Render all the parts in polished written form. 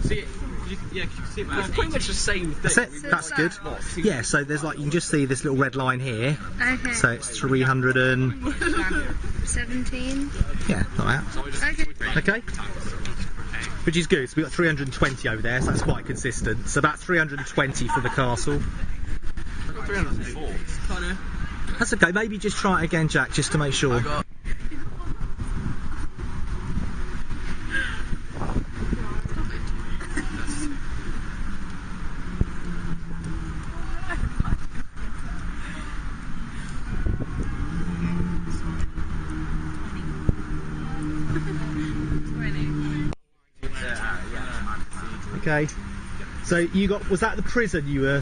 See it? Yeah, you can see it. It's pretty much the same thing. That's it. That's good. Yeah. So there's like you can just see this little red line here. Okay. So it's 317. Yeah, like that. Okay. Okay. Which is good. So we've got 320 over there, so that's quite consistent. So that's 320 for the castle. 304. Kind of. That's okay. Maybe just try it again, Jack, just to make sure. Okay, so you got, was that the prison you were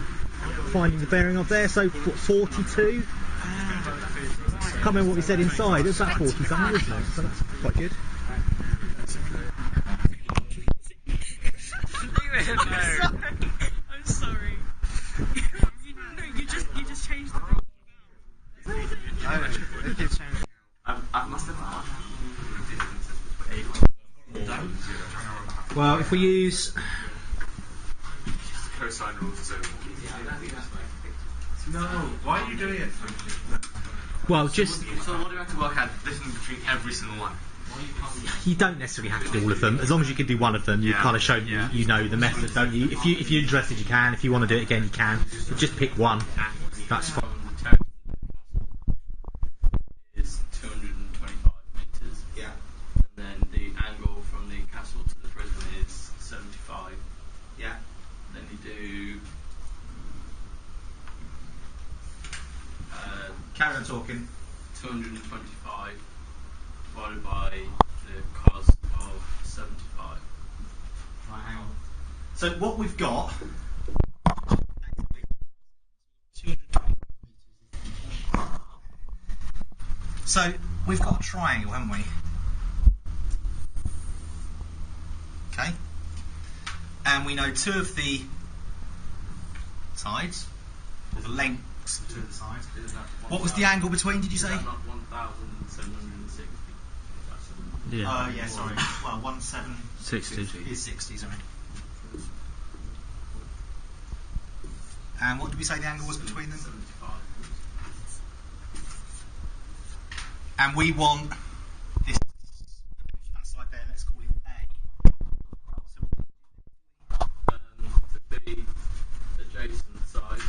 finding the bearing of there? So what, 42? I can't remember what we said inside. It was about 40 something, wasn't it? So that's quite good. I'm sorry. You just changed the Well, if we use... Cosine rules. No, why are you doing it? Well, just... So what do you have to work out the difference between every single one? You don't necessarily have to do all of them. As long as you can do one of them, you've kind of shown you know the method, don't you? If you're interested, you can. If you want to do it again, you can. But just pick one. That's fine. Is 225 meters. Yeah. And then the angle from the castle to the prison is 75. Yeah. Then you do. Carry on talking. 225 divided by the cos of 75. Right, hang on. So what we've got... So we've got a triangle, haven't we? Okay. And we know two of the sides, or the lengths of two of the sides. What was the angle between, did you say? Not 1,760. Yeah. Yeah, sorry. Well, 1,760 is 60, sorry. And what did we say the angle was between them? 75. And we want this that side there, let's call it A. So The adjacent side,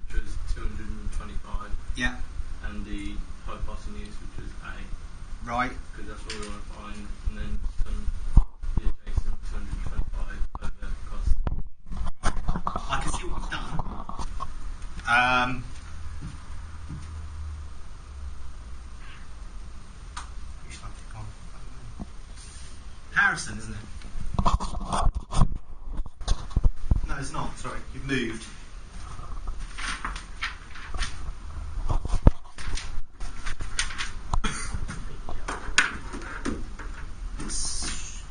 which was 225. yeah, And the hypotenuse, which was A. right. Because that's what we want to find, and then the adjacent 225 over cos. I can see what I've done. Harrison, isn't it? No, it's not. Sorry, you've moved.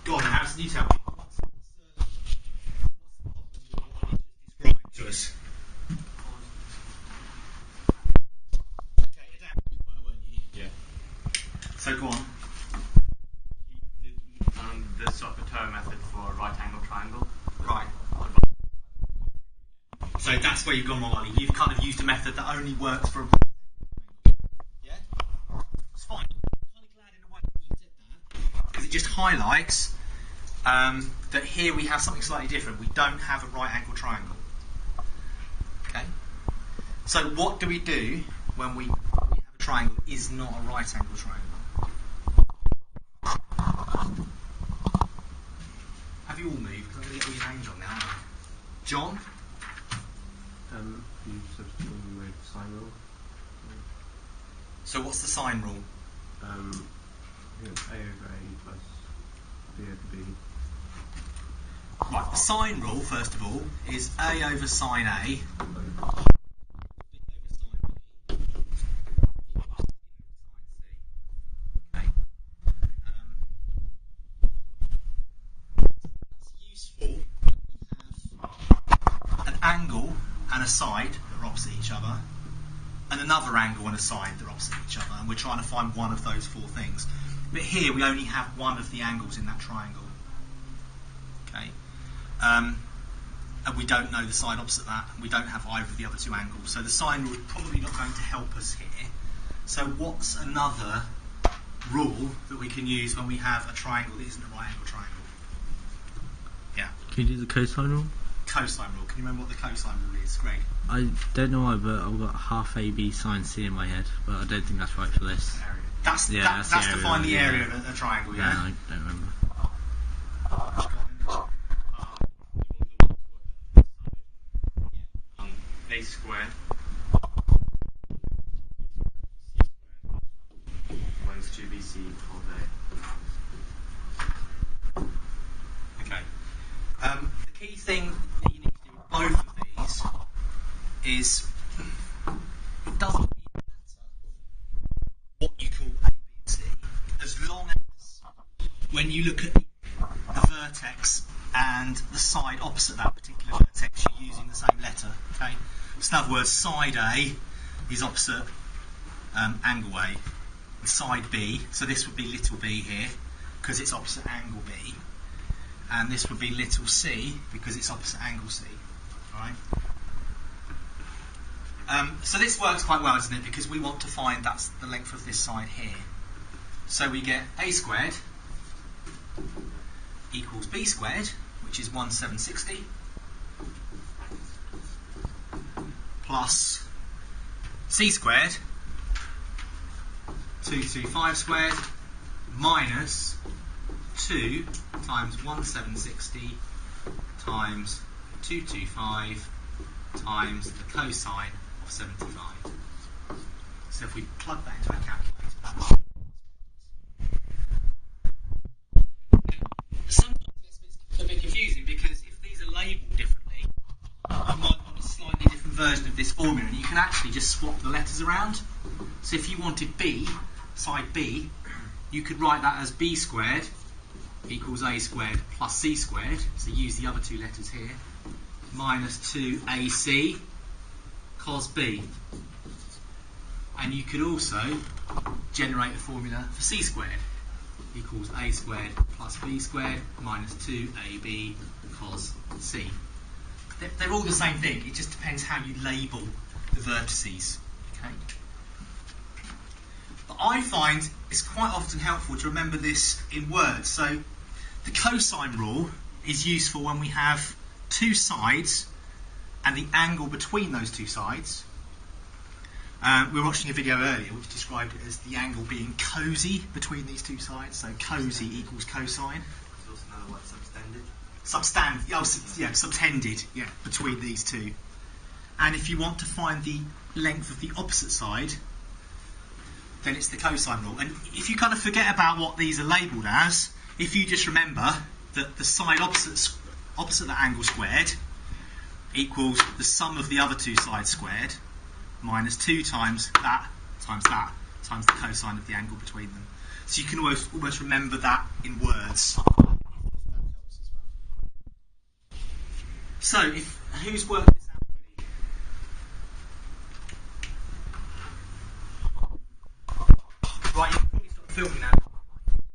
Go on, Harrison, you tell me. What's the problem you want to describe to us? Okay, adapt, weren't you? Yeah. So go on. The Socoto method for a right angle triangle. Right. So that's where you've gone wrong, Ollie. You've kind of used a method that only works for a... Yeah? It's fine. I'm kind of glad in a way that you did that, because it just highlights that here we have something slightly different. We don't have a right angle triangle. Okay? So what do we do when we have a triangle that is not a right angle triangle? Have you all moved? Because I'm going to get all your names on now. John? You substitute with sine rule. So what's the sine rule? I think it's A over A plus B over B. Right, the sine rule, first of all, is A over sine A. Okay. That's useful. We have an angle and a side that are opposite each other, and another angle and a side that are opposite each other, and we're trying to find one of those four things. But here we only have one of the angles in that triangle. Okay. and we don't know the side opposite that, and we don't have either of the other two angles. So the sine rule is probably not going to help us here. So what's another rule that we can use when we have a triangle that isn't a right angle triangle? Yeah. Can you do the cosine rule? Cosine rule. Can you remember what the cosine rule is, Greg? I don't know why, but I've got half AB sine C in my head, but I don't think that's right for this. That's to find the area of a triangle, yeah? No, I don't remember. A squared minus 2bc equals A. Okay. The key thing that you need to do with both of these is it doesn't really matter what you call A, B, and C, as long as when you look at the vertex and the side opposite that particular vertex, you're using the same letter. Okay. So in other words, side A is opposite angle A, and side B, so this would be little b here, because it's opposite angle B, and this would be little c, because it's opposite angle C. Right? So this works quite well, doesn't it, because we want to find that's the length of this side here. So we get A squared equals B squared, which is 1760, plus C squared, 225 squared, minus 2 times 1760 times 225 times the cosine of 75. So if we plug that into a calculator, sometimes it's a bit confusing because if these are labelled differently, you might want a slightly different version of this formula, and you can actually just swap the letters around. So if you wanted B, side B, you could write that as B squared equals A squared plus C squared, so use the other two letters here, minus 2AC cos B. And you could also generate a formula for C squared equals A squared plus B squared minus 2AB cos C. They're all the same thing, it just depends how you label the vertices. Okay? But I find it's quite often helpful to remember this in words. So the cosine rule is useful when we have two sides and the angle between those two sides. We were watching a video earlier which described it as the angle being cosy between these two sides. So cosy equals cosine. There's also another word, subtended. Subtended, between these two. And if you want to find the length of the opposite side, then it's the cosine rule. And if you kind of forget about what these are labelled as, if you just remember that the side opposite that angle squared equals the sum of the other two sides squared minus 2 times that times the cosine of the angle between them. So you can almost remember that in words. So whose work